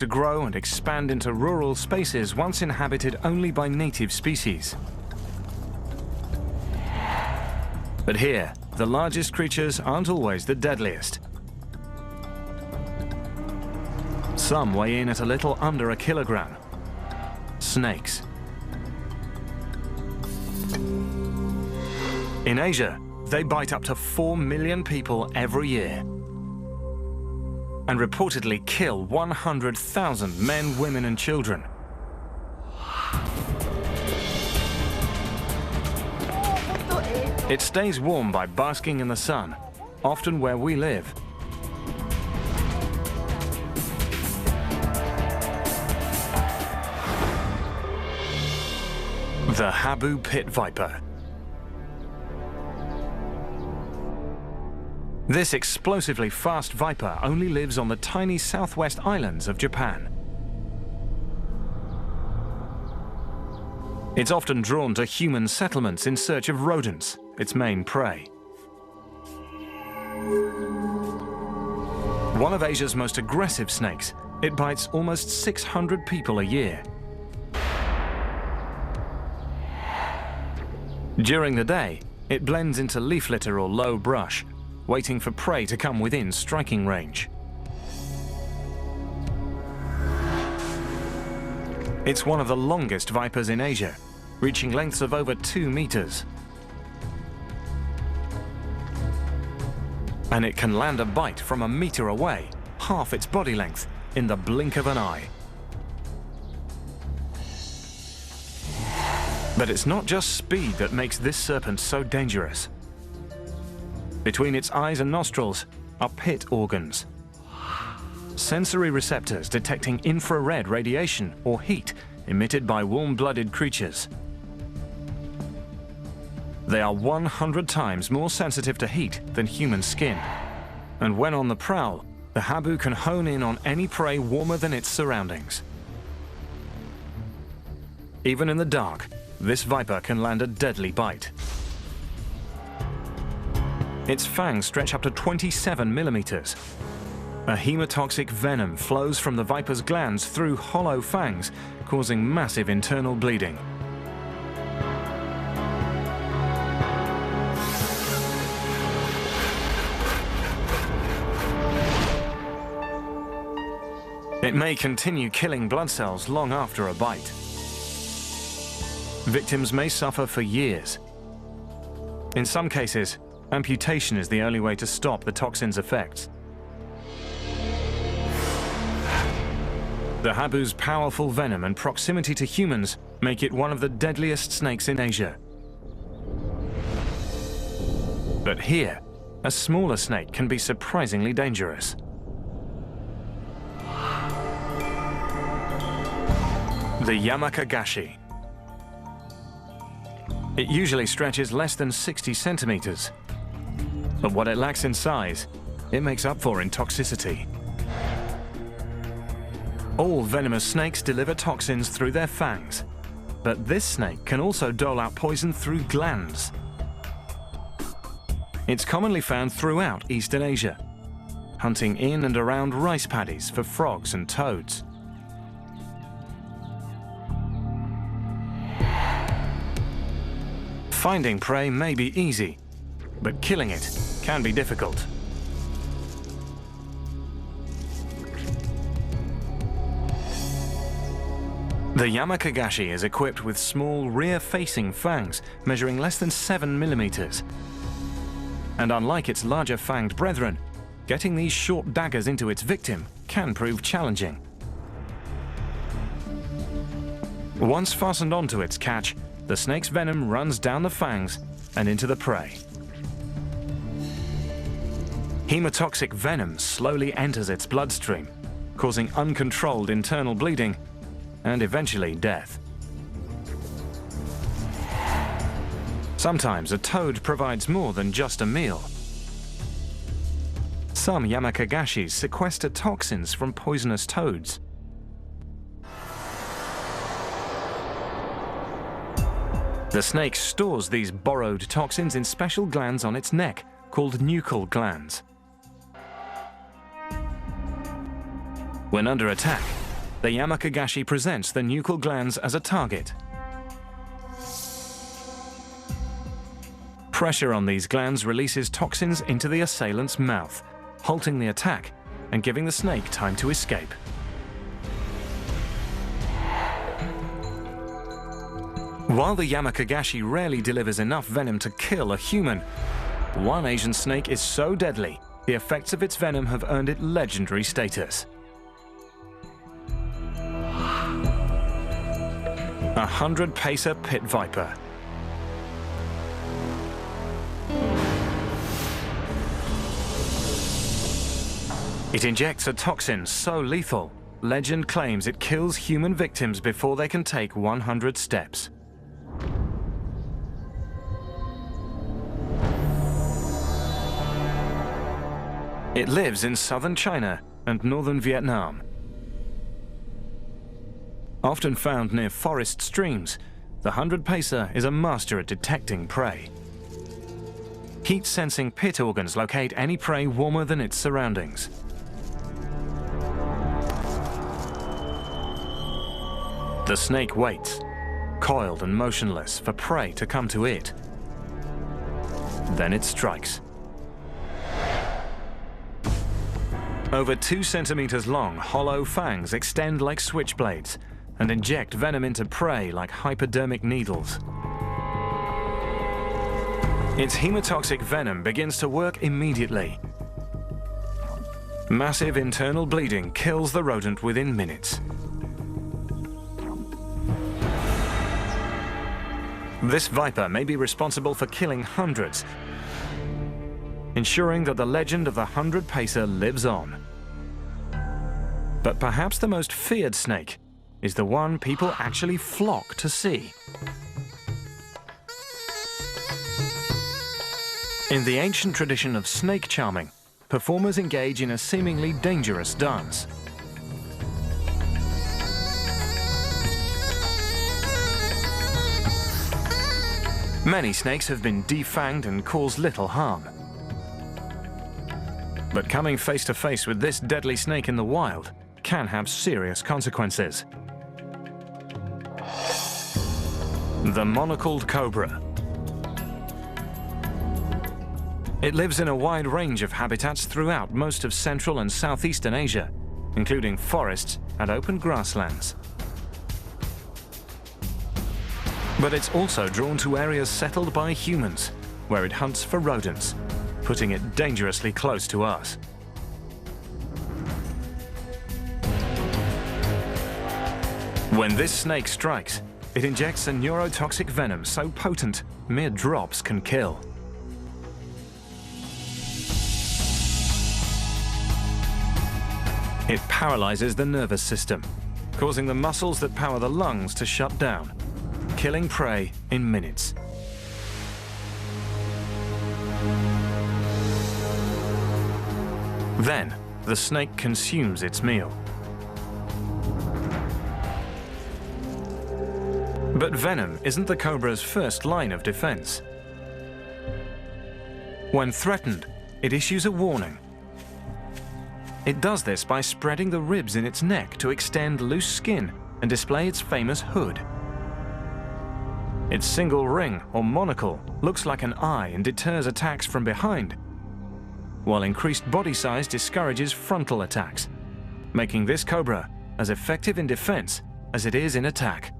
to grow and expand into rural spaces once inhabited only by native species. But here, the largest creatures aren't always the deadliest. Some weigh in at a little under a kilogram. Snakes. In Asia, they bite up to 4 million people every year and reportedly kill 100,000 men, women and children. It stays warm by basking in the sun, often where we live. The Habu pit viper. This explosively fast viper only lives on the tiny southwest islands of Japan. It's often drawn to human settlements in search of rodents, its main prey. One of Asia's most aggressive snakes, it bites almost 600 people a year. During the day, it blends into leaf litter or low brush, waiting for prey to come within striking range. It's one of the longest vipers in Asia, reaching lengths of over 2 meters. And it can land a bite from a meter away, half its body length, in the blink of an eye. But it's not just speed that makes this serpent so dangerous. Between its eyes and nostrils are pit organs. Sensory receptors detecting infrared radiation or heat emitted by warm-blooded creatures. They are 100 times more sensitive to heat than human skin. And when on the prowl, the Habu can hone in on any prey warmer than its surroundings. Even in the dark, this viper can land a deadly bite. Its fangs stretch up to 27 millimeters. A hemotoxic venom flows from the viper's glands through hollow fangs, causing massive internal bleeding. It may continue killing blood cells long after a bite. Victims may suffer for years. In some cases, amputation is the only way to stop the toxin's effects. The Habu's powerful venom and proximity to humans make it one of the deadliest snakes in Asia. But here, a smaller snake can be surprisingly dangerous. The Yamakagashi. It usually stretches less than 60 centimeters. But what it lacks in size, it makes up for in toxicity. All venomous snakes deliver toxins through their fangs, but this snake can also dole out poison through glands. It's commonly found throughout Eastern Asia, hunting in and around rice paddies for frogs and toads. Finding prey may be easy, but killing it can be difficult. The Yamakagashi is equipped with small rear-facing fangs measuring less than 7 millimeters. And unlike its larger fanged brethren, getting these short daggers into its victim can prove challenging. Once fastened onto its catch, the snake's venom runs down the fangs and into the prey. Hemotoxic venom slowly enters its bloodstream, causing uncontrolled internal bleeding and eventually death. Sometimes a toad provides more than just a meal. Some Yamakagashis sequester toxins from poisonous toads. The snake stores these borrowed toxins in special glands on its neck, called nuchal glands. When under attack, the Yamakagashi presents the nuchal glands as a target. Pressure on these glands releases toxins into the assailant's mouth, halting the attack and giving the snake time to escape. While the Yamakagashi rarely delivers enough venom to kill a human, one Asian snake is so deadly, the effects of its venom have earned it legendary status. 100-pacer pit viper. It injects a toxin so lethal, legend claims it kills human victims before they can take 100 steps. It lives in southern China and northern Vietnam. Often found near forest streams, the 100-pacer is a master at detecting prey. Heat-sensing pit organs locate any prey warmer than its surroundings. The snake waits, coiled and motionless, for prey to come to it. Then it strikes. Over 2 centimeters long, hollow fangs extend like switchblades and inject venom into prey like hypodermic needles. Its hemotoxic venom begins to work immediately. Massive internal bleeding kills the rodent within minutes. This viper may be responsible for killing hundreds, ensuring that the legend of the 100-pacer lives on. But perhaps the most feared snake is the one people actually flock to see. In the ancient tradition of snake charming, performers engage in a seemingly dangerous dance. Many snakes have been defanged and cause little harm. But coming face to face with this deadly snake in the wild can have serious consequences. The monocled cobra. It lives in a wide range of habitats throughout most of Central and Southeastern Asia, including forests and open grasslands. But it's also drawn to areas settled by humans, where it hunts for rodents, putting it dangerously close to us. When this snake strikes, it injects a neurotoxic venom so potent, mere drops can kill. It paralyzes the nervous system, causing the muscles that power the lungs to shut down, killing prey in minutes. Then, the snake consumes its meal. But venom isn't the cobra's first line of defense. When threatened, it issues a warning. It does this by spreading the ribs in its neck to extend loose skin and display its famous hood. Its single ring, or monocle, looks like an eye and deters attacks from behind, while increased body size discourages frontal attacks, making this cobra as effective in defense as it is in attack.